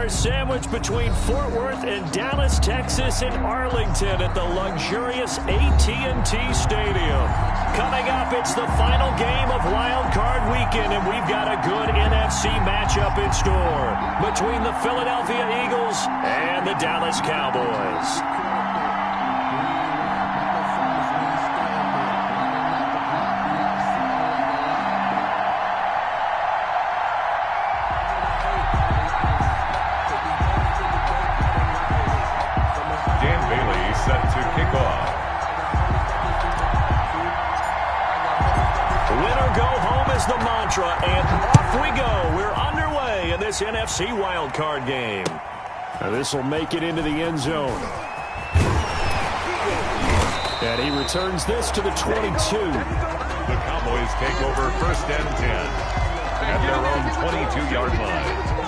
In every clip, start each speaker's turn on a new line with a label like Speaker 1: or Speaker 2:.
Speaker 1: are sandwiched between Fort Worth and Dallas, Texas, and Arlington at the luxurious AT&T Stadium. Coming up, it's the final game of Wild Card Weekend, and we've got a good NFC matchup in store between the Philadelphia Eagles and the Dallas Cowboys.
Speaker 2: Set to kick off.
Speaker 1: Win or go home is the mantra, and off we go. We're underway in this NFC wildcard game. Now this will make it into the end zone. And he returns this to the 22.
Speaker 2: The Cowboys take over 1st and 10 at their own 22-yard line.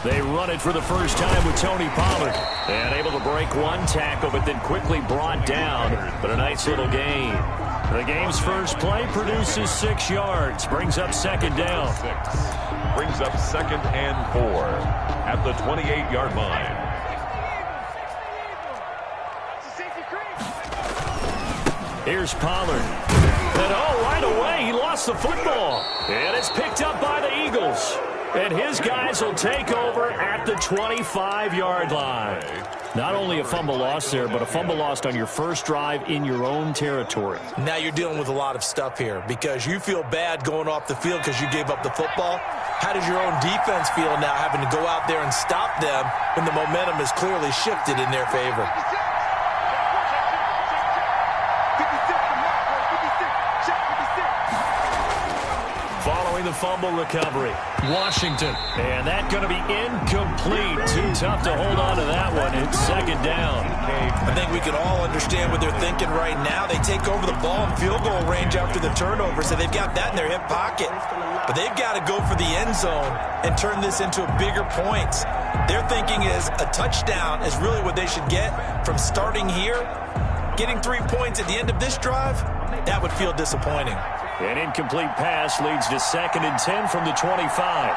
Speaker 1: They run it for the first time with Tony Pollard. And able to break one tackle, but then quickly brought down. But a nice little gain. The game's first play produces 6 yards. Brings up 2nd down.
Speaker 2: Brings up 2nd and 4 at the 28-yard line.
Speaker 1: Here's Pollard. And right away, he lost the football. And it's picked up by the Eagles. And his guys will take over at the 25-yard line. Not only a fumble loss there, but a fumble lost on your first drive in your own territory.
Speaker 3: Now you're dealing with a lot of stuff here because you feel bad going off the field because you gave up the football. How does your own defense feel now having to go out there and stop them when the momentum is clearly shifted in their favor?
Speaker 1: Following the fumble recovery, Washington. And that's going to be incomplete. Too tough to hold on to that one. It's 2nd down.
Speaker 3: I think we can all understand what they're thinking right now. They take over the ball in field goal range after the turnover, so they've got that in their hip pocket. But they've got to go for the end zone and turn this into bigger points. Their thinking is a touchdown is really what they should get from starting here. Getting 3 points at the end of this drive, that would feel disappointing.
Speaker 1: An incomplete pass leads to 2nd and 10 from the 25.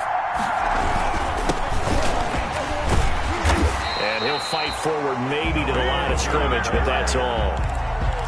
Speaker 1: And he'll fight forward maybe to the line of scrimmage, but that's all.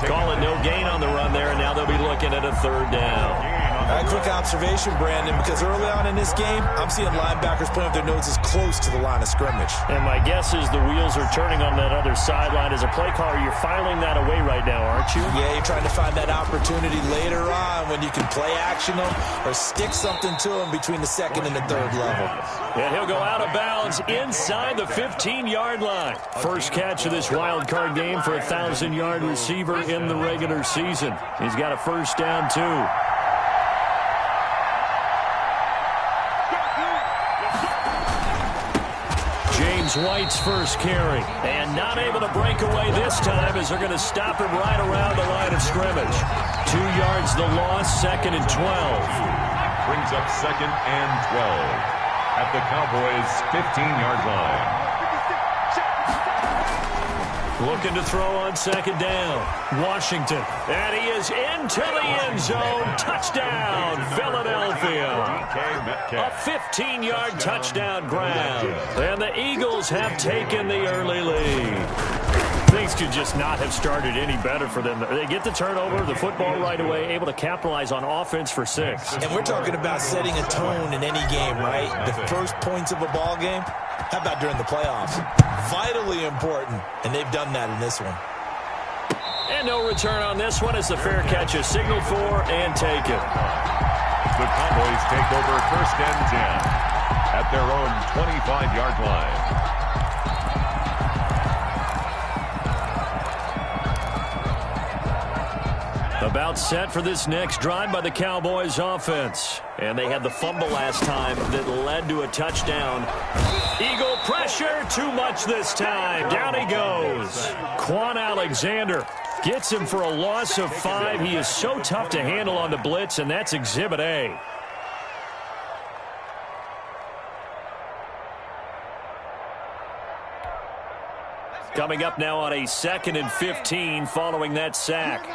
Speaker 1: Call it no gain on the run there, and now they'll be looking at a 3rd down.
Speaker 3: A quick observation, Brandon, because early on in this game, I'm seeing linebackers putting up their noses close to the line of scrimmage.
Speaker 1: And my guess is the wheels are turning on that other sideline. As a play caller, you're filing that away right now, aren't you?
Speaker 3: Yeah, you're trying to find that opportunity later on when you can play action them or stick something to them between the 2nd and the 3rd level.
Speaker 1: And he'll go out of bounds inside the 15-yard line. First catch of this wild card game for a 1,000-yard receiver in the regular season. He's got a 1st down, too. White's first carry, and not able to break away this time as they're going to stop him right around the line of scrimmage. 2 yards the loss, 2nd and 12.
Speaker 2: Brings up 2nd and 12 at the Cowboys' 15-yard line.
Speaker 1: Looking to throw on 2nd down. Washington. And he is into the end zone. Touchdown, Philadelphia. A 15-yard touchdown grab. And the Eagles have taken the early lead. Things could just not have started any better for them. They get the turnover, the football right away, able to capitalize on offense for 6.
Speaker 3: And we're talking about setting a tone in any game, right? The first points of a ball game. How about during the playoffs? Vitally important, and they've done that in this one.
Speaker 1: And no return on this one as the fair catch is signaled for and taken.
Speaker 2: The Cowboys take over 1st and 10 at their own 25-yard line.
Speaker 1: About set for this next drive by the Cowboys offense. And they had the fumble last time that led to a touchdown. Eagle pressure, too much this time. Down he goes. Quan Alexander gets him for a loss of 5. He is so tough to handle on the blitz, and that's Exhibit A. Coming up now on a 2nd and 15 following that sack.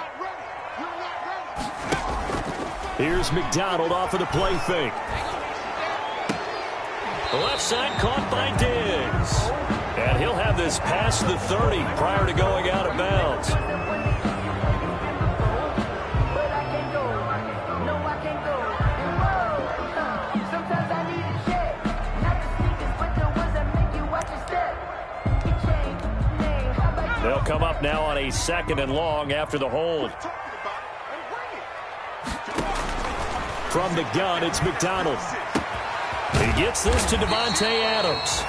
Speaker 1: Here's McDonald off of the play fake. The left side caught by Diggs. And he'll have this past the 30 prior to going out of bounds. They'll come up now on a 2nd and long after the hold. From the gun, it's McDonald. He gets this to Devontae Adams.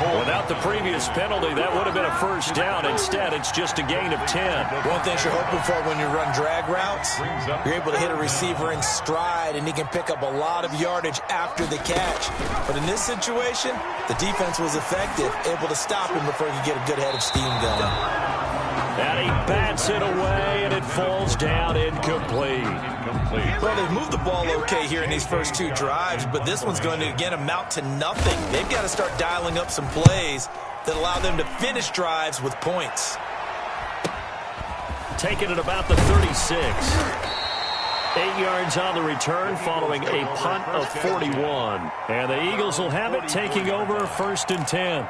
Speaker 1: Without the previous penalty, that would have been a first down. Instead, it's just a gain of 10.
Speaker 3: One thing you're hoping for when you run drag routes, you're able to hit a receiver in stride, and he can pick up a lot of yardage after the catch. But in this situation, the defense was effective, able to stop him before he could get a good head of steam going.
Speaker 1: And he bats it away, and it falls down incomplete.
Speaker 3: Well, they've moved the ball okay here in these first 2 drives, but this one's going to, again, amount to nothing. They've got to start dialing up some plays that allow them to finish drives with points.
Speaker 1: Taking it about the 36. 8 yards on the return following a punt of 41. And the Eagles will have it, taking over 1st and 10.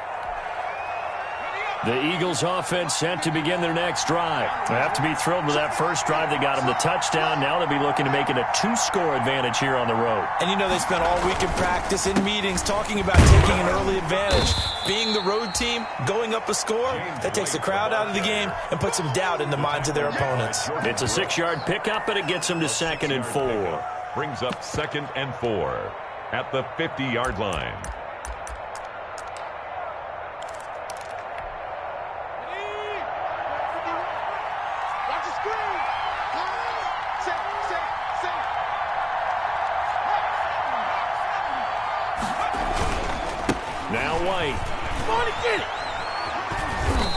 Speaker 1: The Eagles offense set to begin their next drive. They have to be thrilled with that first drive. They got them the touchdown. Now they'll be looking to make it a 2-score advantage here on the road.
Speaker 3: And you know they spent all week in practice, in meetings, talking about taking an early advantage. Being the road team, going up a score, that takes the crowd out of the game and puts some doubt in the minds of their opponents.
Speaker 1: It's a 6-yard pickup, and it gets them to 2nd and 4.
Speaker 2: Brings up 2nd and 4 at the 50-yard line.
Speaker 1: Now White.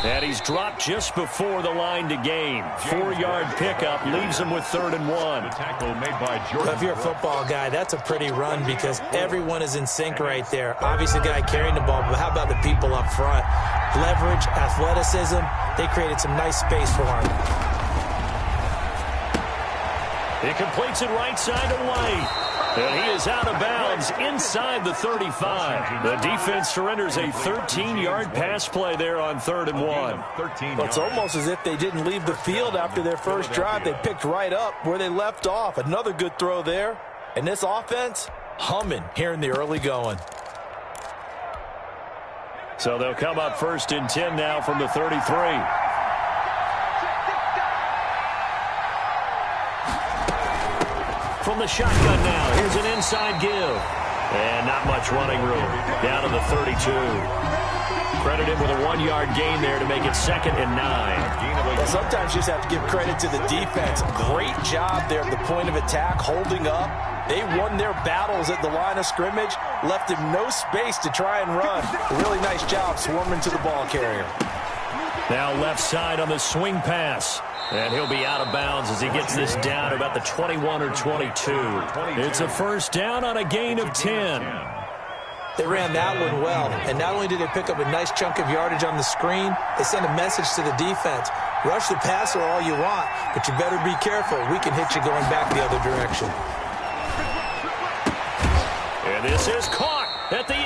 Speaker 1: And he's dropped just before the line to gain. 4-yard pickup leaves him with 3rd and 1.
Speaker 2: Tackle made by Jordan.
Speaker 3: If you're a football guy, that's a pretty run because everyone is in sync right there. Obviously, the guy carrying the ball, but how about the people up front? Leverage, athleticism, they created some nice space for him.
Speaker 1: He completes it right side to White. And he is out of bounds inside the 35. The defense surrenders a 13-yard pass play there on 3rd and 1.
Speaker 3: Well, it's almost as if they didn't leave the field after their first drive. They picked right up where they left off. Another good throw there. And this offense, humming here in the early going.
Speaker 1: So they'll come up 1st and 10 now from the 33. From the shotgun now, here's an inside give. And not much running room. Down to the 32. Credit him with a 1-yard gain there to make it 2nd and 9.
Speaker 3: Well, sometimes you just have to give credit to the defense. Great job there at the point of attack, holding up. They won their battles at the line of scrimmage, left him no space to try and run. A really nice job swarming to the ball carrier.
Speaker 1: Now left side on the swing pass. And he'll be out of bounds as he gets this down to about the 21 or 22. It's a first down on a gain of 10.
Speaker 3: They ran that one well, and not only did they pick up a nice chunk of yardage on the screen, they sent a message to the defense. Rush the passer all you want, but you better be careful. We can hit you going back the other direction.
Speaker 1: And this is caught at the 8.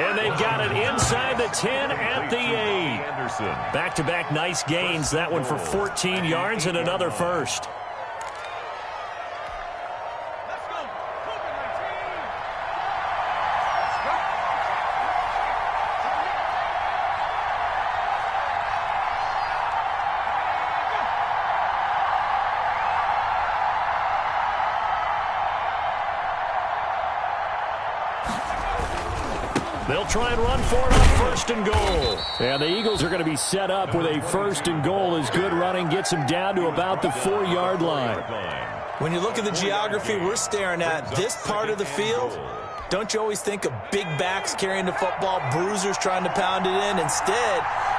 Speaker 1: And they've got it inside the 10 at the 8. Back-to-back nice gains. That one for 14 yards and another first. They'll try and run for it on 1st and goal. And the Eagles are going to be set up with a 1st and goal as good running gets them down to about the 4-yard line.
Speaker 3: When you look at the geography we're staring at, this part of the field, don't you always think of big backs carrying the football, bruisers trying to pound it in? Instead,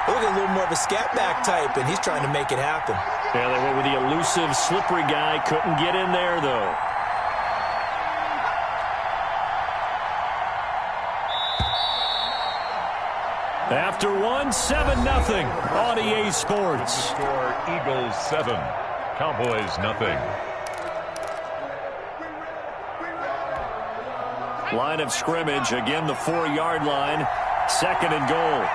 Speaker 3: look at a little more of a scat back type, and he's trying to make it happen.
Speaker 1: Yeah, they went with the elusive, slippery guy. Couldn't get in there, though. After one, 7-0 on EA Sports.
Speaker 2: Score Eagles 7, Cowboys nothing.
Speaker 1: Line of scrimmage, again the 4-yard line. 2nd and goal.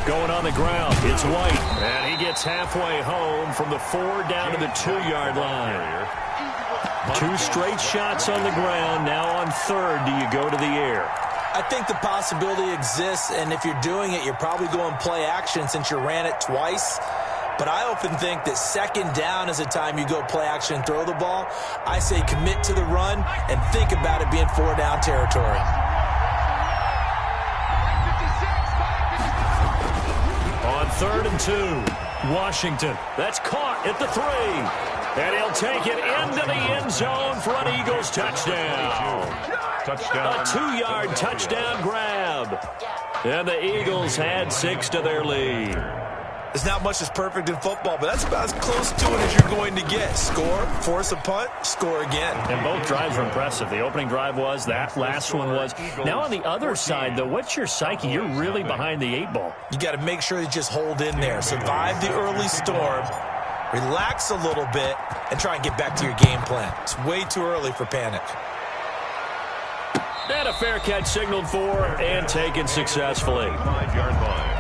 Speaker 1: Going on the ground, it's White. And he gets halfway home from the 4 down to the 2-yard line. 2 straight shots on the ground. Now on 3rd, do you go to the air?
Speaker 3: I think the possibility exists, and if you're doing it, you're probably going play action since you ran it twice. But I often think that 2nd down is the time you go play action and throw the ball. I say commit to the run and think about it being 4-down territory.
Speaker 1: On 3rd and 2, Washington. That's caught at the 3. And he'll take it into the end zone for an Eagles touchdown.
Speaker 2: Touchdown.
Speaker 1: A 2-yard touchdown grab. And the Eagles had 6 to their lead.
Speaker 3: There's not much that's perfect in football, but that's about as close to it as you're going to get. Score, force a punt, score again.
Speaker 1: And both drives were impressive. The opening drive was, that last one was. Now on the other side, though, what's your psyche? You're really behind the 8 ball.
Speaker 3: You got to make sure you just hold in there. Survive the early storm, relax a little bit, and try and get back to your game plan. It's way too early for panic.
Speaker 1: And a fair catch signaled for and taken successfully.
Speaker 2: 5-yard line.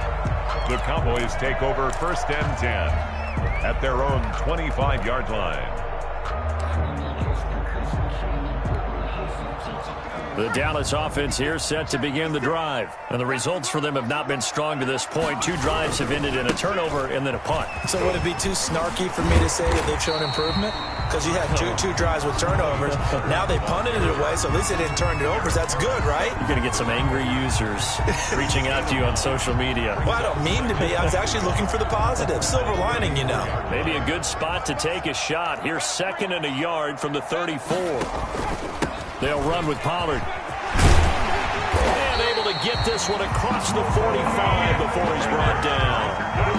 Speaker 2: The Cowboys take over 1st and 10 at their own 25-yard line.
Speaker 1: The Dallas offense here set to begin the drive. And the results for them have not been strong to this point. 2 drives have ended in a turnover and then a punt.
Speaker 3: So would it be too snarky for me to say that they've shown improvement? Because you had two drives with turnovers. Now they punted it away, so at least they didn't turn it over. So that's good, right?
Speaker 1: You're going to get some angry users reaching out to you on social media.
Speaker 3: Well, I don't mean to be. I was actually looking for the positive. Silver lining, you know.
Speaker 1: Maybe a good spot to take a shot. Here's 2nd and a yard from the 34. They'll run with Pollard. And able to get this one across the 45 before he's brought down.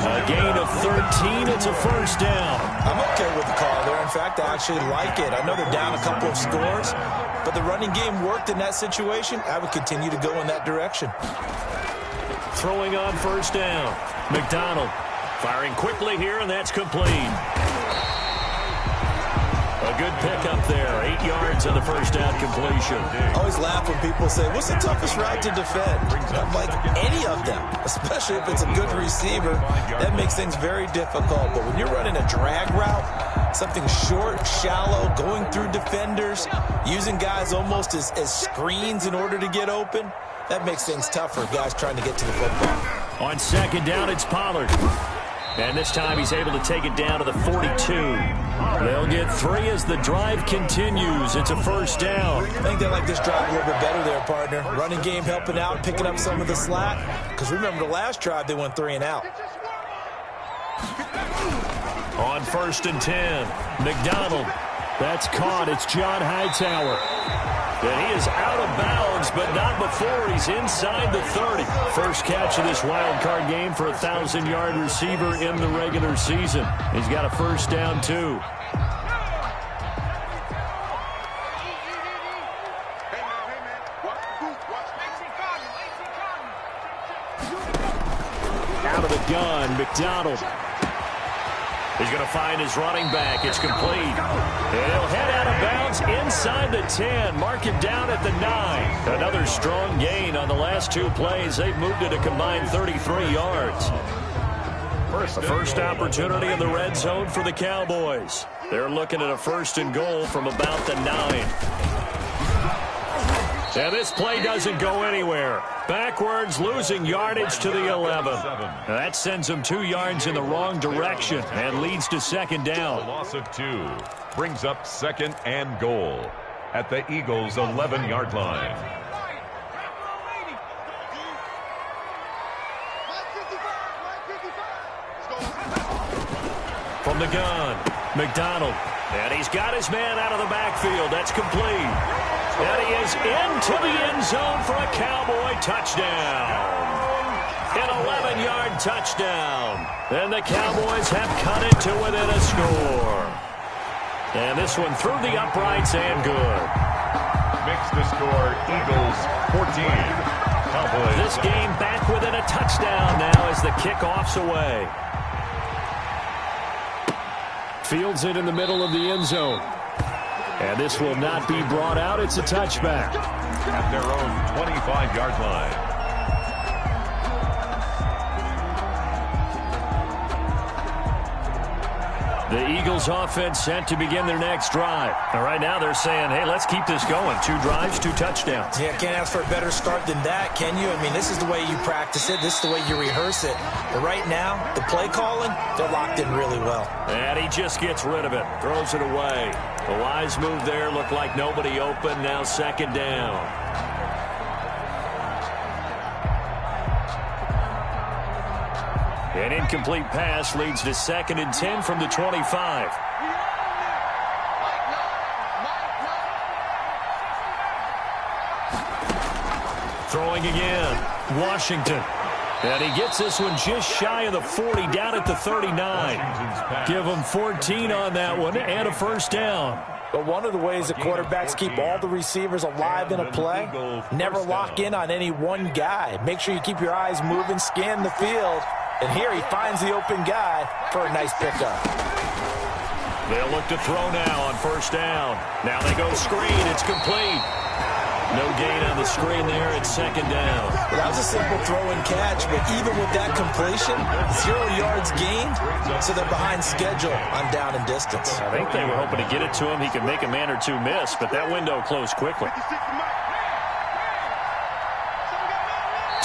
Speaker 1: A gain of 13. It's a 1st down.
Speaker 3: I'm okay with the call there. In fact, I actually like it. I know they're down a couple of scores, but the running game worked in that situation. I would continue to go in that direction.
Speaker 1: Throwing on 1st down. McDonald firing quickly here, and that's complete. A good pickup there. 8 yards on the 1st down completion.
Speaker 3: I always laugh when people say, what's the toughest route to defend? I'm like, any of them, especially if it's a good receiver. That makes things very difficult. But when you're running a drag route, something short, shallow, going through defenders, using guys almost as screens in order to get open, that makes things tougher, guys trying to get to the football.
Speaker 1: On 2nd down, it's Pollard. And this time he's able to take it down to the 42. They'll get 3 as the drive continues. It's a 1st down.
Speaker 3: I think they like this drive a little bit better there, partner. Running game helping out, picking up some of the slack. Because remember the last drive, they went 3 and out.
Speaker 1: On 1st and 10, McDonald. That's caught. It's John Hightower. And he is out of bounds, but not before he's inside the 30. First catch of this wild card game for a 1,000-yard receiver in the regular season. He's got a 1st down, too. Out of the gun, McDonald. He's going to find his running back. It's complete. And he'll head out of bounds inside the 10. Mark him down at the 9. Another strong gain on the last 2 plays. They've moved it a combined 33 yards. A first opportunity in the red zone for the Cowboys. They're looking at a 1st and goal from about the 9. And this play doesn't go anywhere. Backwards, losing yardage to the 11. That sends them 2 yards in the wrong direction and leads to 2nd down.
Speaker 2: A loss of 2 brings up 2nd and goal at the Eagles' 11-yard line.
Speaker 1: From the gun, McDonald. And he's got his man out of the backfield. That's complete. And he is into the end zone for a Cowboy touchdown. An 11-yard touchdown. And the Cowboys have cut it to within a score. And this one through the uprights and good.
Speaker 2: Makes the score Eagles 14. Cowboys.
Speaker 1: This game back within a touchdown now as the kickoff's away. Fields it in the middle of the end zone. And this will not be brought out. It's a touchback.
Speaker 2: At their own 25-yard line.
Speaker 1: The Eagles offense set to begin their next drive. And right now they're saying, hey, let's keep this going. 2 drives, 2 touchdowns.
Speaker 3: Yeah, can't ask for a better start than that, can you? I mean, this is the way you practice it. This is the way you rehearse it. But right now, the play calling, they're locked in really well.
Speaker 1: And he just gets rid of it. Throws it away. The wise move there. Looked like nobody open. Now 2nd down. An incomplete pass leads to 2nd and 10 from the 25. Throwing again. Washington. And he gets this one just shy of the 40, down at the 39. Give him 14 on that one and a 1st down.
Speaker 3: But one of the ways the quarterbacks keep all the receivers alive in a play, never lock in on any one guy. Make sure you keep your eyes moving, scan the field. And here he finds the open guy for a nice pickup.
Speaker 1: They'll look to throw now on 1st down. Now they go screen. It's complete. No gain on the screen there. It's 2nd down.
Speaker 3: Well, that was a simple throw and catch, but even with that completion, 0 yards gained, so they're behind schedule on down and distance.
Speaker 1: I think they were hoping to get it to him. He could make a man or 2 miss, but that window closed quickly.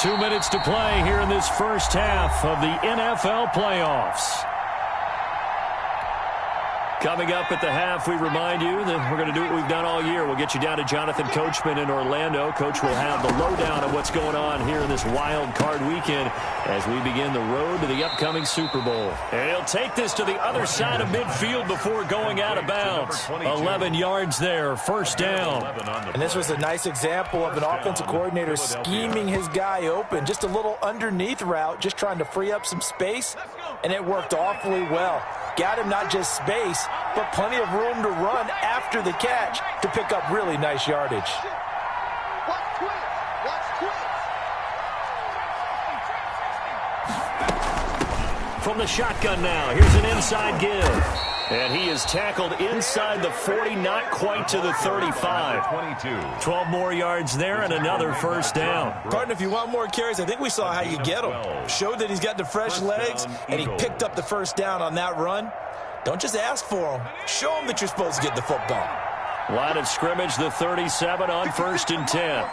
Speaker 1: 2 minutes to play here in this first half of the NFL playoffs. Coming up at the half, we remind you that we're going to do what we've done all year. We'll get you down to Jonathan Coachman in Orlando. Coach will have the lowdown of what's going on here in this wild card weekend as we begin the road to the upcoming Super Bowl. And he'll take this to the other side of midfield before going out of bounds. 11 yards there, 1st down.
Speaker 3: And this was a nice example of an offensive coordinator scheming his guy open. Just a little underneath route, just trying to free up some space, and it worked awfully well. Got him not just space, but plenty of room to run after the catch to pick up really nice yardage.
Speaker 1: From the shotgun now, here's an inside give. And he is tackled inside the 40, not quite to the 35. 12 more yards there and another 1st down.
Speaker 3: Partner, if you want more carries, I think we saw how you get him. Showed that he's got the fresh legs, and he picked up the 1st down on that run. Don't just ask for him. Show him that you're supposed to get the football.
Speaker 1: Line of scrimmage, the 37 on 1st and 10.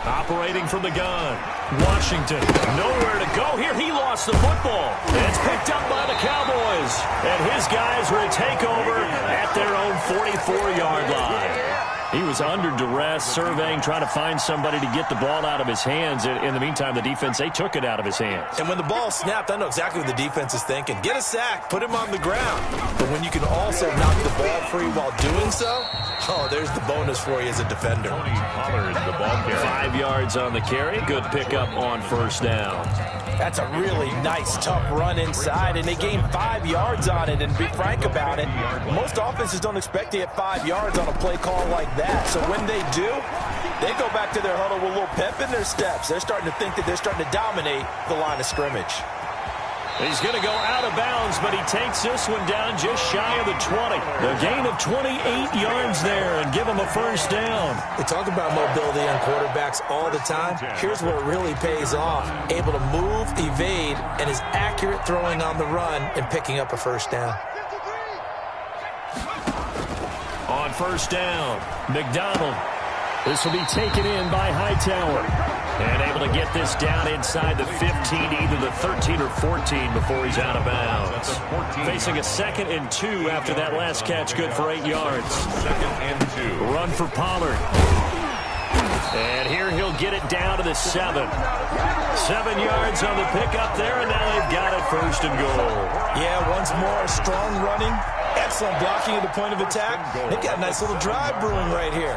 Speaker 1: Operating from the gun. Washington, nowhere to go here. He lost the football. It's picked up by the Cowboys. And his guys will take over at their own 44-yard line. He was under duress, surveying, trying to find somebody to get the ball out of his hands. In the meantime, the defense, they took it out of his hands.
Speaker 3: And when the ball snapped, I know exactly what the defense is thinking. Get a sack, put him on the ground. But when you can also knock the ball free while doing so, oh, there's the bonus for you as a defender.
Speaker 2: Pollard, the ball carrier.
Speaker 1: 5 yards on the carry. Good pickup on 1st down.
Speaker 3: That's a really nice, tough run inside, and they gained 5 yards on it. And to be frank about it, most offenses don't expect to get 5 yards on a play call like that. So when they do, they go back to their huddle with a little pep in their steps. They're starting to think that they're starting to dominate the line of scrimmage.
Speaker 1: He's going to go out of bounds, but he takes this one down just shy of the 20. The gain of 28 yards there and give him a 1st down.
Speaker 3: We talk about mobility on quarterbacks all the time. Here's where it really pays off. Able to move, evade, and is accurate throwing on the run and picking up a 1st down.
Speaker 1: On 1st down, McDonald. This will be taken in by Hightower. And able to get this down inside the 15, either the 13 or 14 before he's out of bounds. Facing a 2nd and 2 after that last catch, good for 8 yards.
Speaker 2: 2nd and 2.
Speaker 1: Run for Pollard. And here he'll get it down to the 7. 7 yards on the pickup there, and now they've got it 1st and goal.
Speaker 3: Yeah, once more, strong running, excellent blocking at the point of attack. They've got a nice little drive brewing right here.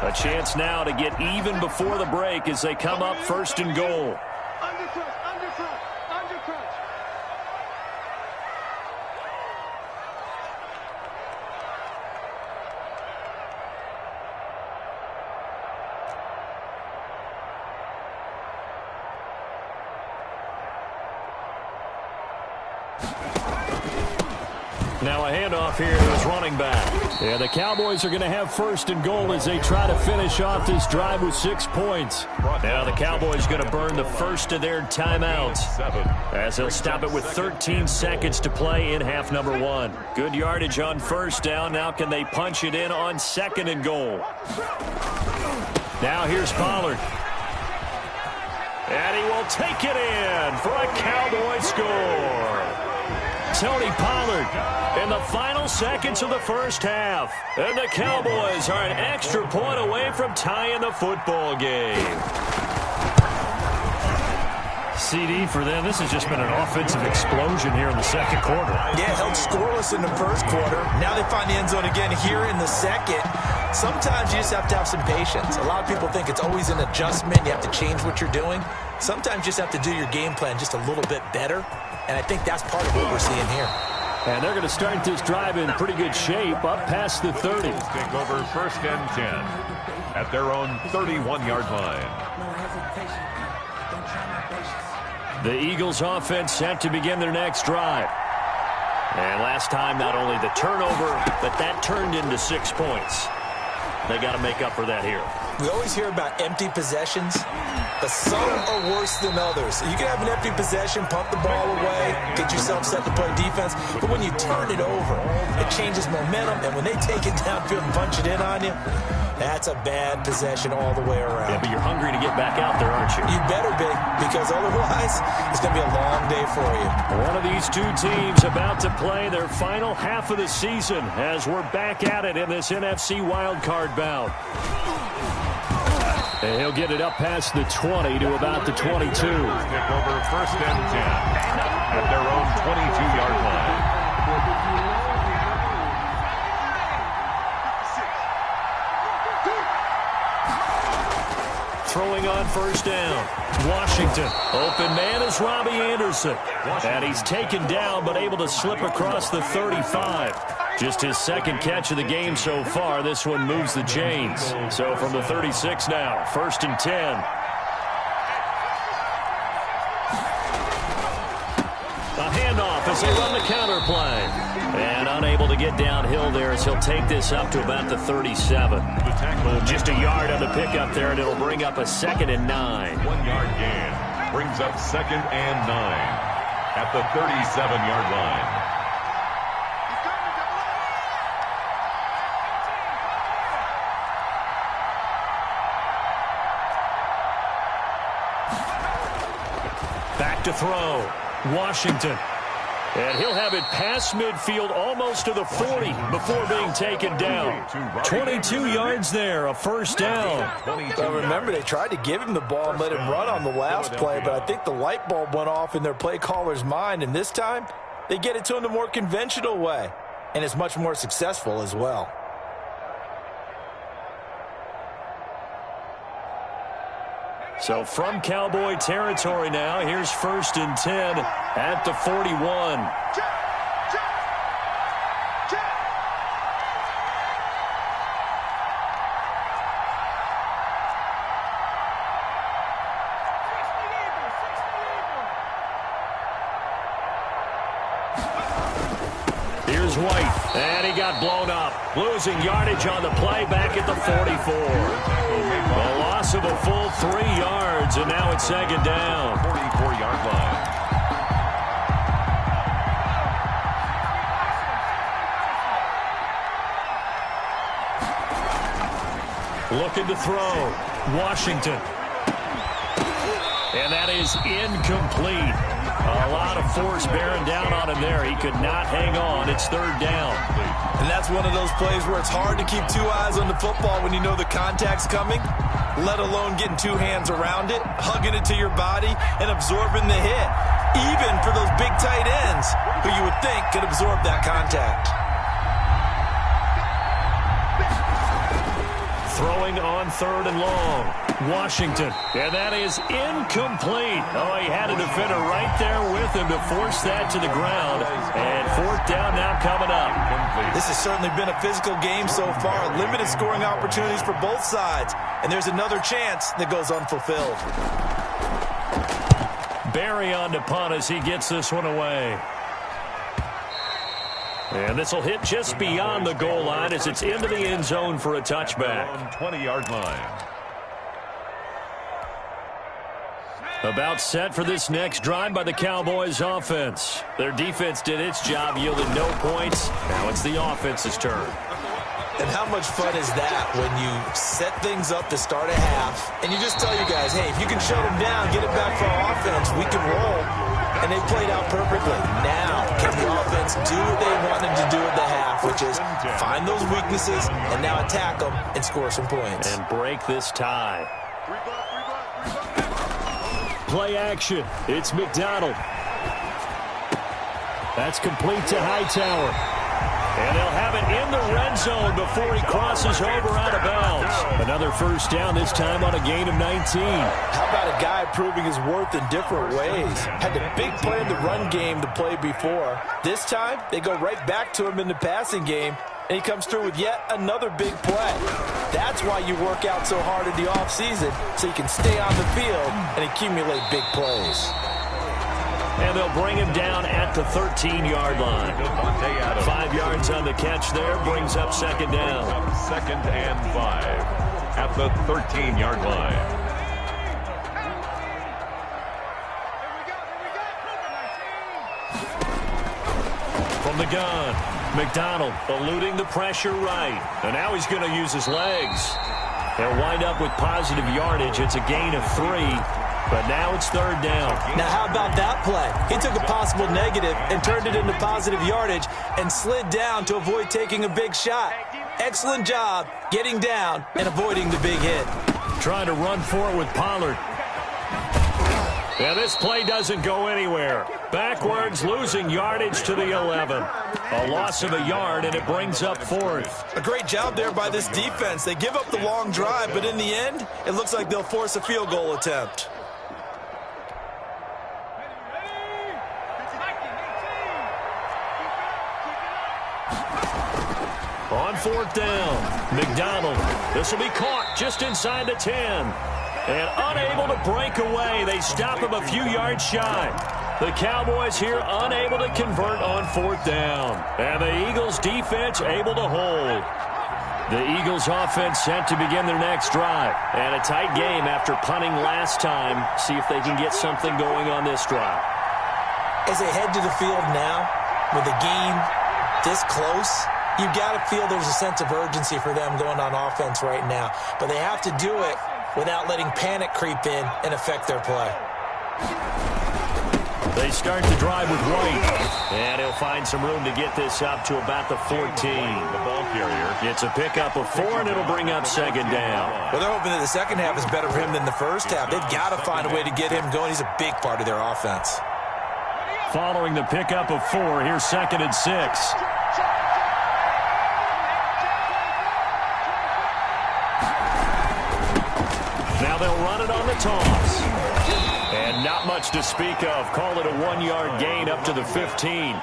Speaker 1: A chance now to get even before the break as they come up 1st and goal. Now a handoff here to his running back. Yeah, the Cowboys are going to have first and goal as they try to finish off this drive with 6 points. Now the Cowboys going to burn the first of their timeouts as they'll stop it with 13 seconds to play in half number 1. Good yardage on first down. Now can they punch it in on second and goal? Now here's Pollard. And he will take it in for a Cowboy score. Tony Pollard in the final seconds of the first half. And the Cowboys are an extra point away from tying the football game. CD for them. This has just been an offensive explosion here in the second quarter.
Speaker 3: Yeah, held scoreless in the first quarter. Now they find the end zone again here in the second. Sometimes you just have to have some patience. A lot of people think it's always an adjustment. You have to change what you're doing. Sometimes you just have to do your game plan just a little bit better. And I think that's part of what we're seeing here.
Speaker 1: And they're going to start this drive in pretty good shape up past the 30.
Speaker 2: Take over first and 10 at their own 31-yard line.
Speaker 1: The Eagles offense set to begin their next drive. And last time, not only the turnover, but that turned into 6 points. They got to make up for that here.
Speaker 3: We always hear about empty possessions, but some are worse than others. You can have an empty possession, pump the ball away, get yourself set to play defense, but when you turn it over, it changes momentum, and when they take it downfield and punch it in on you, that's a bad possession all the way around.
Speaker 1: Yeah, but you're hungry to get back out there, aren't you?
Speaker 3: You better be, because otherwise, it's going to be a long day for you.
Speaker 1: One of these two teams about to play their final half of the season as we're back at it in this NFC wildcard bout. And he'll get it up past the 20 to about the 22.
Speaker 2: Stick over first and 10 at their own 22-yard line.
Speaker 1: Throwing on first down. Washington. Open man is Robbie Anderson. And he's taken down but able to slip across the 35. Just his second catch of the game so far. This one moves the chains. So from the 36 now, first and 10. A handoff as they run the counter play. And unable to get downhill there as he'll take this up to about the 37. Just a yard on the pickup there, and it'll bring up a second and 9.
Speaker 2: 1-yard gain brings up second and 9 at the 37-yard line.
Speaker 1: Back to throw. Washington. And he'll have it past midfield almost to the 40 before being taken down. 22 yards there, a first down.
Speaker 3: Well, remember, they tried to give him the ball and let him run on the last play, but I think the light bulb went off in their play caller's mind, and this time they get it to him the more conventional way, and it's much more successful as well.
Speaker 1: So from Cowboy territory now, here's first and 10 at the 41. Here's White, and he got blown up. Losing yardage on the play back at the 44. A loss of a full 3 yards, and now it's second down.
Speaker 2: 44-yard line.
Speaker 1: Looking to throw. Washington. And that is incomplete. A lot of force bearing down on him there. He could not hang on. It's third down.
Speaker 3: And that's one of those plays where it's hard to keep two eyes on the football when you know the contact's coming, let alone getting two hands around it, hugging it to your body, and absorbing the hit, even for those big tight ends who you would think could absorb that contact.
Speaker 1: Throwing on third and long. Washington. And that is incomplete. Oh, he had a defender right there with him to force that to the ground. And fourth down now coming up.
Speaker 3: This has certainly been a physical game so far. Limited scoring opportunities for both sides. And there's another chance that goes unfulfilled.
Speaker 1: Barry on to punt as he gets this one away. And this will hit just beyond the goal line as it's into the end zone for a touchback.
Speaker 2: 20-yard line.
Speaker 1: About set for this next drive by the Cowboys offense. Their defense did its job, yielded no points. Now it's the offense's turn.
Speaker 3: And how much fun is that when you set things up to start a half, and you just tell you guys, hey, if you can shut them down, get it back for our offense, we can roll. And they played out perfectly. Now, can the offense do what they wanted to do at the half, which is find those weaknesses and now attack them and score some points.
Speaker 1: And break this tie. Play action. It's McDonald. That's complete to Hightower. And they'll have it in the red zone before he crosses over out of bounds. Another first down, this time on a gain of 19.
Speaker 3: How about a guy proving his worth in different ways? Had the big play in the run game to play before. This time, they go right back to him in the passing game, and he comes through with yet another big play. That's why you work out so hard in the offseason, so you can stay on the field and accumulate big plays.
Speaker 1: And they'll bring him down at the 13-yard line. 5 yards on the catch there, brings up second down.
Speaker 2: Second and 5 at the 13-yard line.
Speaker 1: From the gun, McDonald eluding the pressure right. And now he's going to use his legs. They'll wind up with positive yardage. It's a gain of 3. But now it's third down.
Speaker 3: Now, how about that play? He took a possible negative and turned it into positive yardage and slid down to avoid taking a big shot. Excellent job getting down and avoiding the big hit.
Speaker 1: Trying to run for it with Pollard. Yeah, this play doesn't go anywhere. Backwards, losing yardage to the 11. A loss of a yard, and it brings up fourth.
Speaker 3: A great job there by this defense. They give up the long drive, but in the end, it looks like they'll force a field goal attempt.
Speaker 1: On fourth down, McDonald. This will be caught just inside the 10. And unable to break away. They stop him a few yards shy. The Cowboys here unable to convert on fourth down. And the Eagles defense able to hold. The Eagles offense set to begin their next drive. And a tight game after punting last time. See if they can get something going on this drive.
Speaker 3: As they head to the field now, with the game this close, you've got to feel there's a sense of urgency for them going on offense right now. But they have to do it without letting panic creep in and affect their play.
Speaker 1: They start the drive with White. And he'll find some room to get this up to about the 14.
Speaker 2: The ball carrier.
Speaker 1: It's a pickup of 4, and it'll bring up second down.
Speaker 3: Well, they're hoping that the second half is better for him than the first half. They've got to find a way to get him going. He's a big part of their offense.
Speaker 1: Following the pickup of 4, here's second and 6. Now they'll run it on the toss. And not much to speak of. Call it a 1-yard gain up to the 15.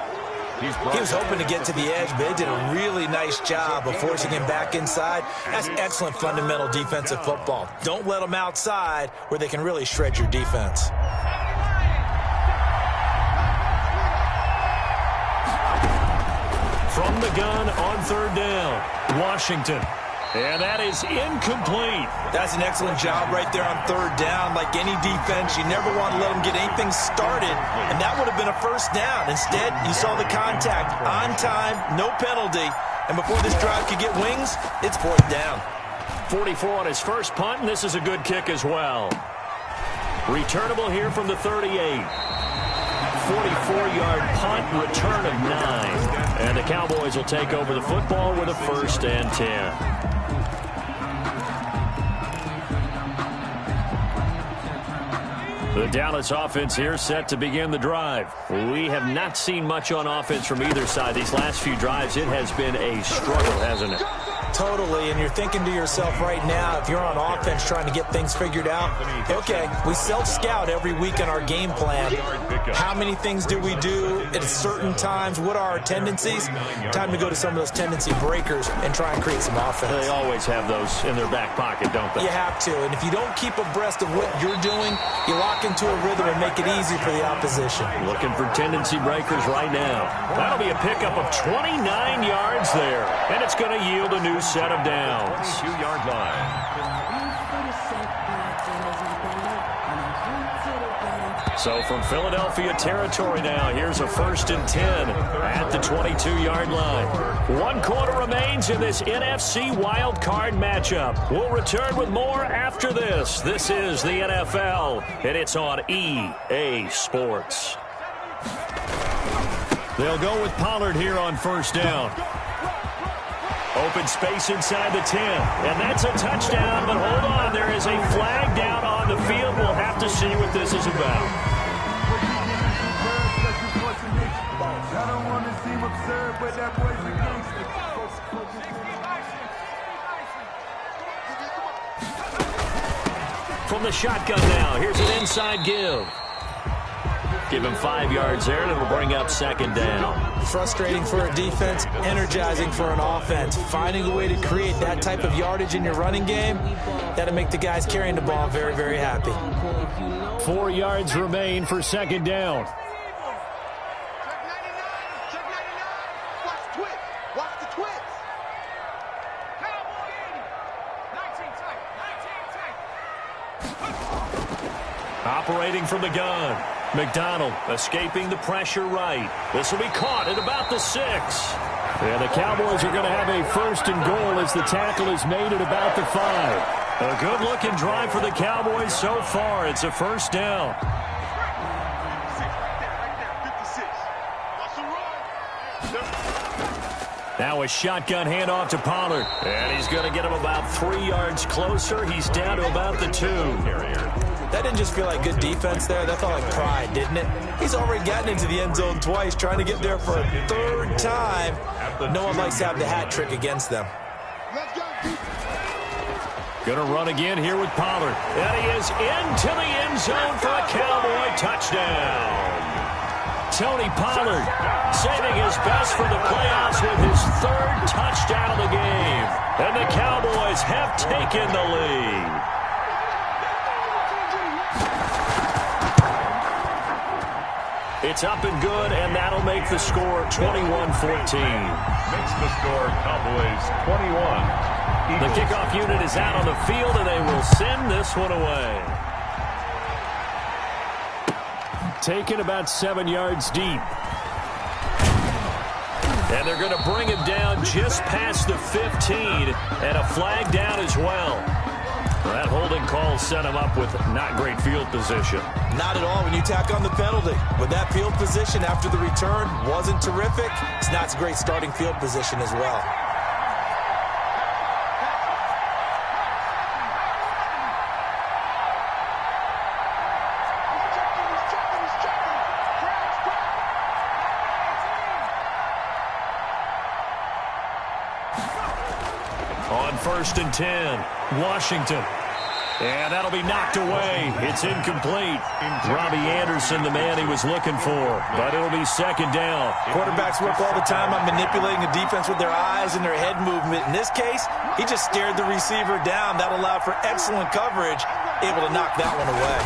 Speaker 3: He was hoping to get to the edge, but they did a really nice job of forcing him back inside. That's excellent fundamental defensive football. Don't let them outside where they can really shred your defense.
Speaker 1: From the gun on third down, Washington. And that is incomplete.
Speaker 3: That's an excellent job right there on third down. Like any defense, you never want to let them get anything started, and that would have been a first down. Instead, you saw the contact on time, no penalty, and before this drive could get wings, it's fourth down.
Speaker 1: 44 on his first punt, and this is a good kick as well. Returnable here from the 38. 44-yard punt, return of 9. And the Cowboys will take over the football with a first and 10. The Dallas offense here set to begin the drive. We have not seen much on offense from either side. These last few drives, it has been a struggle, hasn't it?
Speaker 3: Totally, and you're thinking to yourself right now, if you're on offense trying to get things figured out, okay, we self-scout every week in our game plan. How many things do we do at certain times? What are our tendencies? Time to go to some of those tendency breakers and try and create some offense.
Speaker 1: They always have those in their back pocket, don't they?
Speaker 3: You have to, and if you don't keep abreast of what you're doing, you lock into a rhythm and make it easy for the opposition.
Speaker 1: Looking for tendency breakers right now. That'll be a pickup of 29 yards there, and it's going to yield a new set of downs.
Speaker 2: 2-yard line.
Speaker 1: So from Philadelphia territory now, here's a 1st and 10 at the 22-yard line. 1 quarter remains in this NFC wild card matchup. We'll return with more after this. This is the NFL, and it's on EA Sports. They'll go with Pollard here on 1st down. Open space inside the 10, and that's a touchdown, but hold on, there is a flag down on the field. We'll have to see what this is about. From the shotgun now, here's an inside give. Give him 5 yards there, and it'll bring up 2nd down.
Speaker 3: Frustrating for a defense, energizing for an offense. Finding a way to create that type of yardage in your running game, that'll make the guys carrying the ball very, very happy.
Speaker 1: 4 yards remain for 2nd down. Operating from the gun. McDonald escaping the pressure right. This will be caught at about the 6. And the Cowboys are going to have a 1st and goal as the tackle is made at about the 5. A good-looking drive for the Cowboys so far. It's a 1st down. Now a shotgun handoff to Pollard. And he's going to get him about 3 yards closer. He's down to about the 2.
Speaker 3: That didn't just feel like good defense there. That felt like pride, didn't it? He's already gotten into the end zone twice, trying to get there for a 3rd time. No one likes to have the hat trick against them.
Speaker 1: Going to run again here with Pollard. And he is into the end zone for a Cowboy touchdown. Tony Pollard saving his best for the playoffs with his 3rd touchdown of the game. And the Cowboys have taken the lead. It's up and good, and that'll make the score 21-14.
Speaker 2: Makes the score Cowboys 21.
Speaker 1: The kickoff unit is out on the field, and they will send this one away. Taken about 7 yards deep. And they're going to bring him down just past the 15, and a flag down as well. That holding call set him up with not great field position.
Speaker 3: Not at all when you tack on the penalty. But that field position after the return wasn't terrific. It's not a great starting field position as well.
Speaker 1: On 1st and 10, Washington. And that'll be knocked away. It's incomplete. Robbie Anderson, the man he was looking for. But it'll be 2nd down.
Speaker 3: Quarterbacks work all the time on manipulating the defense with their eyes and their head movement. In this case, he just stared the receiver down. That allowed for excellent coverage, able to knock that one away.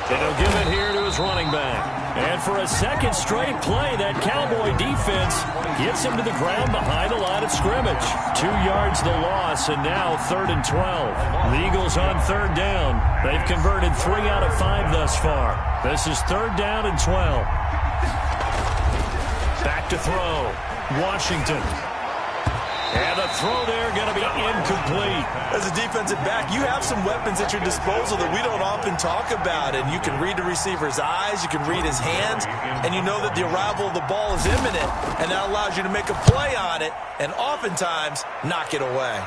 Speaker 1: And he'll give it here to his running back. And for a 2nd straight play, that Cowboy defense gets him to the ground behind the line of scrimmage. 2 yards the loss, and now 3rd and 12. The Eagles on 3rd down. They've converted 3 out of 5 thus far. This is 3rd down and 12. Back to throw. Washington. And the throw there going to be incomplete.
Speaker 3: As a defensive back, you have some weapons at your disposal that we don't often talk about. And you can read the receiver's eyes, you can read his hands, and you know that the arrival of the ball is imminent. And that allows you to make a play on it and oftentimes knock it away.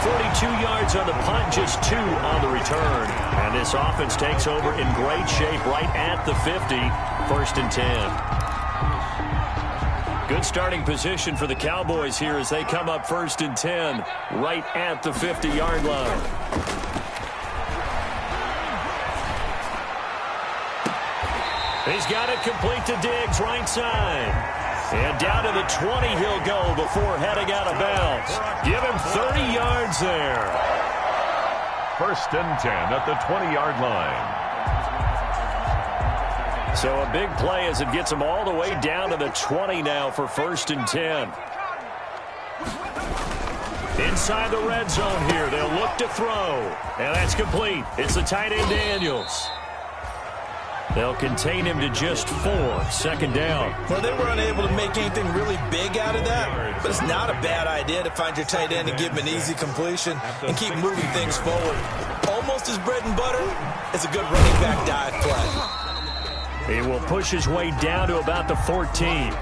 Speaker 1: 42 yards on the punt, just 2 on the return. And this offense takes over in great shape right at the 50, 1st and 10. Good starting position for the Cowboys here as they come up 1st and 10, right at the 50-yard line. He's got it complete to Diggs, right side. And down to the 20 he'll go before heading out of bounds. Give him 30 yards there.
Speaker 2: 1st and 10 at the 20-yard line.
Speaker 1: So a big play as it gets him all the way down to the 20 now for 1st and 10. Inside the red zone here, they'll look to throw. And that's complete. It's the tight end Daniels. They'll contain him to just 4, 2nd down.
Speaker 3: Well, they were unable to make anything really big out of that, but it's not a bad idea to find your tight end and give him an easy completion and keep moving things forward. Almost as bread and butter as a good running back dive play.
Speaker 1: He will push his way down to about the 14.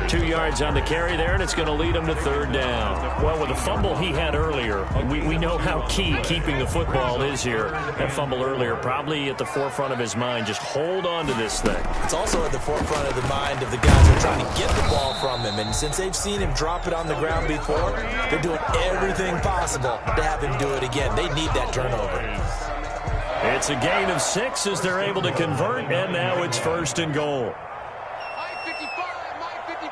Speaker 1: 2 yards on the carry there, and it's going to lead him to 3rd down. Well, with the fumble he had earlier, we know how key keeping the football is here. That fumble earlier probably at the forefront of his mind. Just hold on to this thing.
Speaker 3: It's also at the forefront of the mind of the guys who are trying to get the ball from him. And since they've seen him drop it on the ground before, they're doing everything possible to have him do it again. They need that turnover.
Speaker 1: It's a gain of 6 as they're able to convert, and now it's 1st and goal.
Speaker 4: Mike 55, Mike 55.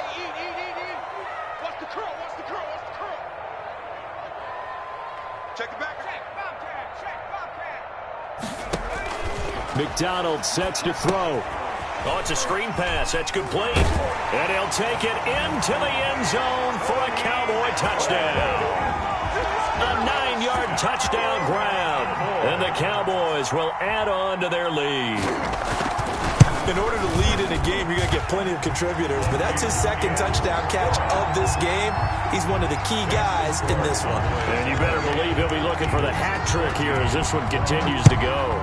Speaker 4: Hey, eat. What's the curl? Check it back. Check, Bobcat.
Speaker 1: McDonald sets to throw. Oh, it's a screen pass. That's complete. And he'll take it into the end zone for a Cowboy touchdown. A 9-yard touchdown grab. And the Cowboys will add on to their lead.
Speaker 3: In order to lead in a game, you're going to get plenty of contributors, but that's his 2nd touchdown catch of this game. He's one of the key guys in this one.
Speaker 1: And you better believe he'll be looking for the hat trick here as this one continues to go.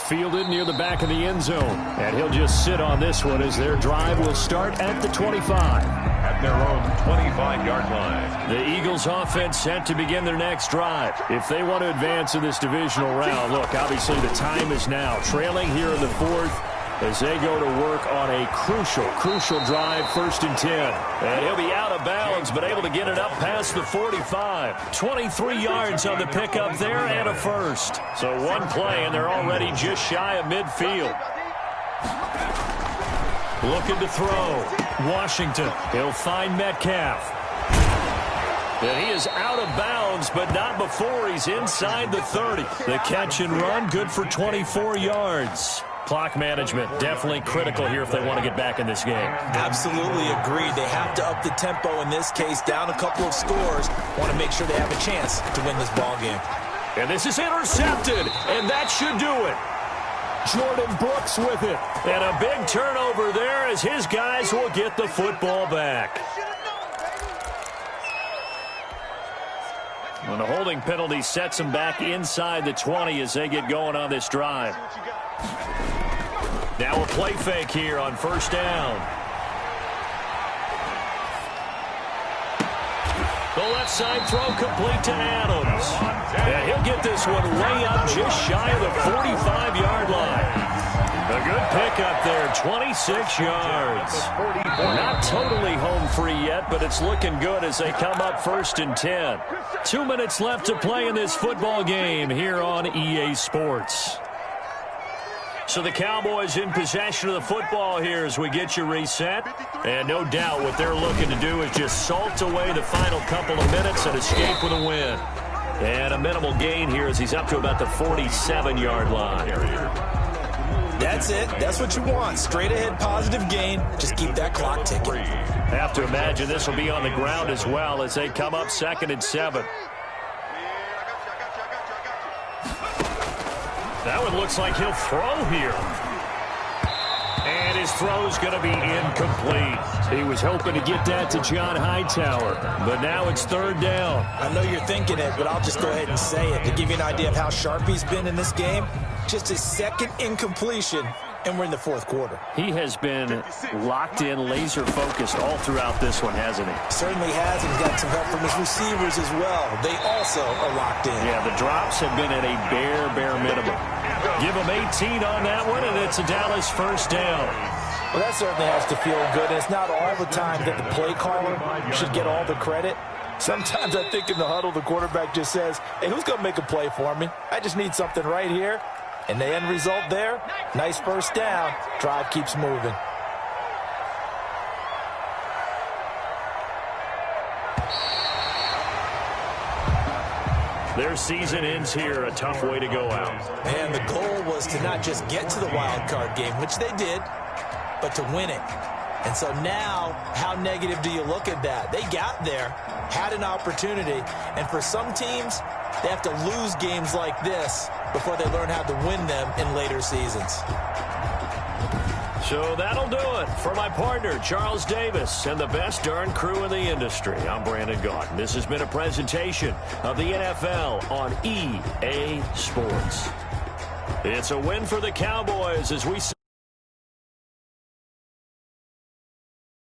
Speaker 1: Fielded near the back of the end zone. And he'll just sit on this one as their drive will start at the 25.
Speaker 2: At their own 25-yard line.
Speaker 1: The Eagles offense set to begin their next drive. If they want to advance in this divisional round, look, obviously the time is now. Trailing here in the 4th as they go to work on a crucial drive, 1st and 10. And he'll be out of bounds, but able to get it up past the 45. 23 yards on the pickup there and a first. So one play, and they're already just shy of midfield. Looking to throw. Washington. He'll find Metcalf. And he is out of bounds, but not before he's inside the 30. The catch and run, good for 24 yards. Clock management, definitely critical here if they want to get back in this game.
Speaker 3: Absolutely agreed. They have to up the tempo in this case, down a couple of scores. Want to make sure they have a chance to win this ball game.
Speaker 1: And this is intercepted, and that should do it. Jordan Brooks with it. And a big turnover there as his guys will get the football back. And the holding penalty sets them back inside the 20 as they get going on this drive. Now a play fake here on 1st down. The left side throw complete to Adams. And he'll get this one way up just shy of the 45-yard line. A good pickup there, 26 yards. Not totally home free yet, but it's looking good as they come up 1st and 10. 2 minutes left to play in this football game here on EA Sports. So the Cowboys in possession of the football here as we get you reset. And no doubt what they're looking to do is just salt away the final couple of minutes and escape with a win. And a minimal gain here as he's up to about the 47-yard line.
Speaker 3: That's it. That's what you want. Straight ahead positive gain. Just keep that clock ticking.
Speaker 1: Have to imagine this will be on the ground as well as they come up 2nd and 7. That one looks like he'll throw here. And his throw's going to be incomplete. He was hoping to get that to John Hightower, but now it's 3rd down.
Speaker 3: I know you're thinking it, but I'll just go ahead and say it. To give you an idea of how sharp he's been in this game, just his 2nd incompletion And we're in the fourth quarter.
Speaker 1: He has been locked in, laser-focused all throughout this one, hasn't he?
Speaker 3: Certainly has, and he's got some help from his receivers as well. They also are locked in.
Speaker 1: Yeah, the drops have been at a bare minimum. Give him 18 on that one, and it's a Dallas first down.
Speaker 3: Well, that certainly has to feel good, and it's not all the time that the play caller should get all the credit. Sometimes I think in the huddle, the quarterback just says, hey, who's going to make a play for me? I just need something right here. And the end result there, nice first down. Drive keeps moving.
Speaker 1: Their season ends here, a tough way to go out.
Speaker 3: And the goal was to not just get to the wild card game, which they did, but to win it. And so now, how negative do you look at that? They got there, had an opportunity, and for some teams, they have to lose games like this before they learn how to win them in later seasons.
Speaker 1: So that'll do it for my partner, Charles Davis, and the best darn crew in the industry. I'm Brandon Gaudin. This has been a presentation of the NFL on EA Sports. It's a win for the Cowboys as we